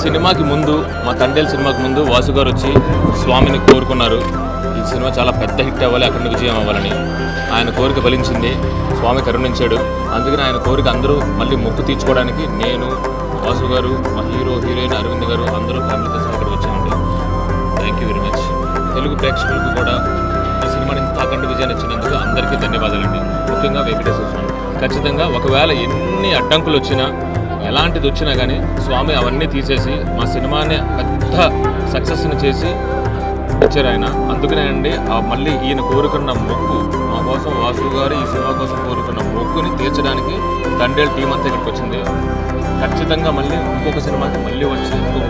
సినిమాకి ముందు మా తండేల్ సినిమాకి ముందు వాసు గారు వచ్చి స్వామిని కోరుకున్నారు. ఈ సినిమా చాలా పెద్ద హిట్ అవ్వాలి, అఖండ విజయం అవ్వాలని. ఆయన కోరిక ఫలించింది, స్వామి కరుణించాడు. అందుకని ఆయన కోరిక అందరూ మళ్ళీ మొక్కు తీర్చుకోవడానికి నేను, వాసు గారు, మా హీరోయిన్ అరవింద్ గారు అందరూ ఫ్యామిలీతో ఇక్కడికి వచ్చామండి. Thank you very much. Telugu ప్రేక్షకులకు కూడా ఈ సినిమాని ఇంత అఖండ విజయాన్ని ఇచ్చినందుకు అందరికీ ధన్యవాదాలండి. ముఖ్యంగా వెంకటేశ్వర స్వామి. ఖచ్చితంగా ఒకవేళ ఎన్ని అడ్డంకులు వచ్చినా, ఎలాంటిది వచ్చినా కానీ స్వామి అవన్నీ తీసేసి మా సినిమాని పెద్ద సక్సెస్ని చేసి ఇచ్చారు ఆయన. అందుకనే అండి మళ్ళీ ఈయన కోరుకున్న మొక్కు మా కోసం, వాసు గారు ఈ సినిమా కోసం కోరుకున్న మొక్కుని తీర్చడానికి తండేల్ టీం అంతా ఇక్కడికి వచ్చింది. ఖచ్చితంగా మళ్ళీ ఇంకొక సినిమాకి మళ్ళీ వచ్చి ఇంకొక